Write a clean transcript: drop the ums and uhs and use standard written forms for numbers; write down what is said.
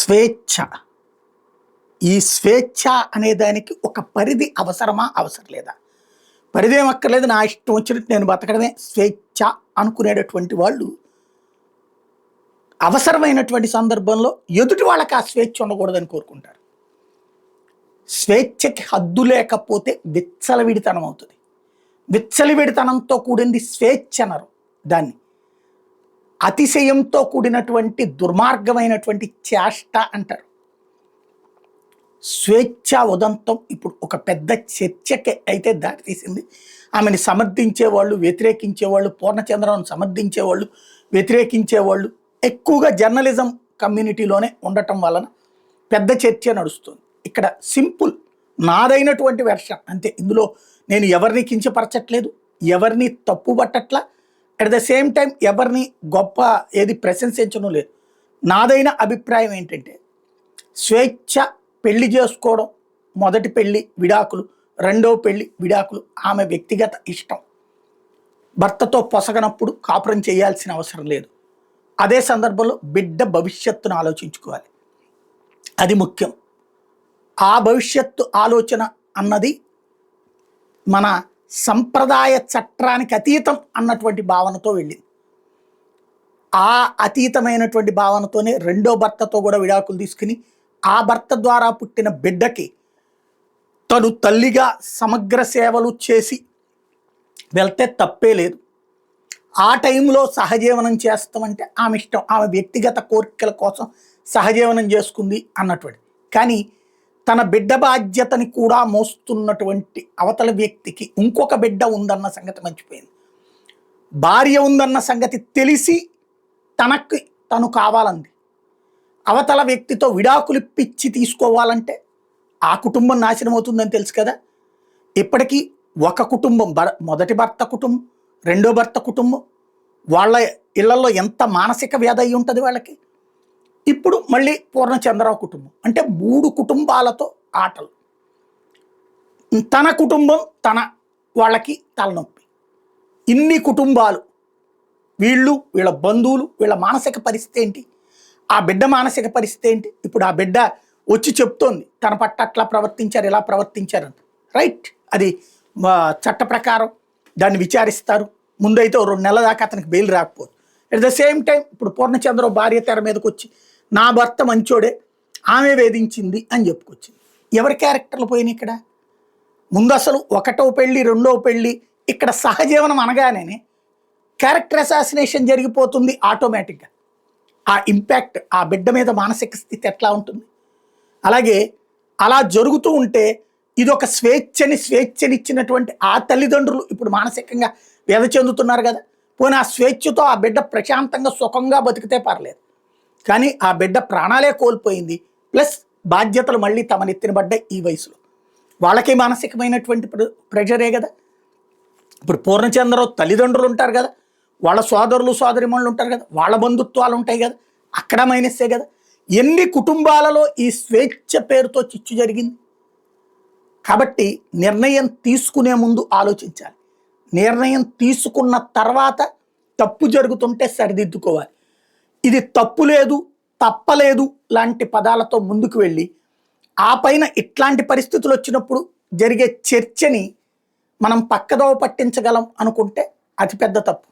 స్వేచ్ఛ. ఈ స్వేచ్ఛ అనే దానికి ఒక పరిధి అవసరమా? అవసరం లేదా? పరిధి ఏం అక్కర్లేదు, నా ఇష్టం వచ్చినట్టు నేను బతకడమే స్వేచ్ఛ అనుకునేటటువంటి వాళ్ళు అవసరమైనటువంటి సందర్భంలో ఎదుటి వాళ్ళకి ఆ స్వేచ్ఛ ఉండకూడదని కోరుకుంటారు. స్వేచ్ఛకి హద్దు లేకపోతే విచ్చలవిడితనం అవుతుంది. విచ్చలవిడితనంతో కూడింది స్వేచ్ఛ అనరు దాన్ని. అతిశయంతో కూడినటువంటి దుర్మార్గమైనటువంటి చేష్ట అంటారు. స్వేచ్ఛ ఉదంతం ఇప్పుడు ఒక పెద్ద చర్చకి అయితే దారితీసింది. ఆమెను సమర్థించేవాళ్ళు, వ్యతిరేకించేవాళ్ళు, పూర్ణచంద్రను సమర్థించేవాళ్ళు, వ్యతిరేకించేవాళ్ళు ఎక్కువగా జర్నలిజం కమ్యూనిటీలోనే ఉండటం వలన పెద్ద చర్చ నడుస్తుంది. ఇక్కడ సింపుల్ నాదైనటువంటి వెర్షన్ అంతే. ఇందులో నేను ఎవరిని కించపరచట్లేదు, ఎవరిని తప్పు పట్టట్లా, అట్ ద సేమ్ టైం ఎవరిని గొప్ప ఏది ప్రశంసించడం లేదు. నాదైన అభిప్రాయం ఏంటంటే, స్వేచ్ఛ పెళ్లి చేసుకోవడం, మొదటి పెళ్లి విడాకులు, రెండో పెళ్లి విడాకులు ఆమె వ్యక్తిగత ఇష్టం. భర్తతో పొసగనప్పుడు కాపురం చేయాల్సిన అవసరం లేదు. అదే సందర్భంలో బిడ్డ భవిష్యత్తును ఆలోచించుకోవాలి, అది ముఖ్యం. ఆ భవిష్యత్తు ఆలోచన అన్నది మన సంప్రదాయ చట్టానికి అతీతం అన్నటువంటి భావనతో వెళ్ళింది. ఆ అతీతమైనటువంటి భావనతోనే రెండో భర్తతో కూడా విడాకులు తీసుకుని ఆ భర్త ద్వారా పుట్టిన బిడ్డకి తను తల్లిగా సమగ్ర సేవలు చేసి వెళ్తే తప్పే లేదు. ఆ టైంలో సహజీవనం చేస్తామంటే ఆమె ఇష్టం, ఆమె వ్యక్తిగత కోరికల కోసం సహజీవనం చేసుకుంది అన్నటువంటి. కానీ తన బిడ్డ బాధ్యతని కూడా మోస్తున్నటువంటి అవతల వ్యక్తికి ఇంకొక బిడ్డ ఉందన్న సంగతి మర్చిపోయింది. భార్య ఉందన్న సంగతి తెలిసి తను కావాలంది. అవతల వ్యక్తితో విడాకులు ఇప్పించి తీసుకోవాలంటే ఆ కుటుంబం నాశనం అవుతుందని తెలుసు కదా. ఇప్పటికీ ఒక కుటుంబం, మొదటి భర్త కుటుంబం, రెండో భర్త కుటుంబం, వాళ్ళ ఇళ్లలో ఎంత మానసిక వ్యాధి అయి ఉంటుంది వాళ్ళకి. ఇప్పుడు మళ్ళీ పూర్ణచంద్రరావు కుటుంబం అంటే 3 కుటుంబాలతో ఆటలు. తన కుటుంబం తన వాళ్ళకి తలనొప్పి. ఇన్ని కుటుంబాలు, వీళ్ళ బంధువులు, వీళ్ళ మానసిక పరిస్థితి ఏంటి, ఆ బిడ్డ మానసిక పరిస్థితి ఏంటి. ఇప్పుడు ఆ బిడ్డ వచ్చి చెప్తోంది తన పట్ల అట్లా ప్రవర్తించారు, ఇలా ప్రవర్తించారని. రైట్, అది చట్ట ప్రకారం దాన్ని విచారిస్తారు. ముందైతే 2 నెలల దాకా అతనికి బెయిల్ రాకపోదు. అట్ ద సేమ్ టైం ఇప్పుడు పూర్ణచంద్రరావు భార్య తెర మీదకి వచ్చి నా భర్త మంచోడే, ఆమె వేధించింది అని చెప్పుకొచ్చింది. ఎవరి క్యారెక్టర్లు పోయినాయి ఇక్కడ? ముందు అసలు ఒకటో పెళ్ళి, రెండో పెళ్ళి, ఇక్కడ సహజీవనం అనగానే క్యారెక్టర్ అసాసినేషన్ జరిగిపోతుంది ఆటోమేటిక్గా. ఆ ఇంపాక్ట్ ఆ బిడ్డ మీద మానసిక స్థితి ఎట్లా ఉంటుంది? అలాగే అలా జరుగుతూ ఉంటే ఇదొక స్వేచ్ఛనిచ్చినటువంటి ఆ తల్లిదండ్రులు ఇప్పుడు మానసికంగా వ్యధ చెందుతున్నారు కదా. పోనీ ఆ స్వేచ్ఛతో ఆ బిడ్డ ప్రశాంతంగా సుఖంగా బతికితే పర్లేదు, కానీ ఆ బిడ్డ ప్రాణాలే కోల్పోయింది. ప్లస్ బాధ్యతలు మళ్ళీ తమ నెత్తినబడ్డాయి ఈ వయసులో. వాళ్ళకే మానసికమైనటువంటి ప్రెషరే కదా. ఇప్పుడు పూర్ణచంద్రరావు తల్లిదండ్రులు ఉంటారు కదా, వాళ్ళ సోదరులు సోదరిమణులు ఉంటారు కదా, వాళ్ళ బంధుత్వాలు ఉంటాయి కదా, అక్కడ మైనస్సే కదా. ఎన్ని కుటుంబాలలో ఈ స్వేచ్ఛ పేరుతో చిచ్చు జరిగింది. కాబట్టి నిర్ణయం తీసుకునే ముందు ఆలోచించాలి. నిర్ణయం తీసుకున్న తర్వాత తప్పు జరుగుతుంటే సరిదిద్దుకోవాలి. ఇది తప్పు లేదు, తప్పలేదు లాంటి పదాలతో ముందుకు వెళ్ళి ఆ పైన ఇట్లాంటి పరిస్థితులు వచ్చినప్పుడు జరిగే చర్చని మనం పక్కదోవ పట్టించగలం అనుకుంటే అతిపెద్ద తప్పు.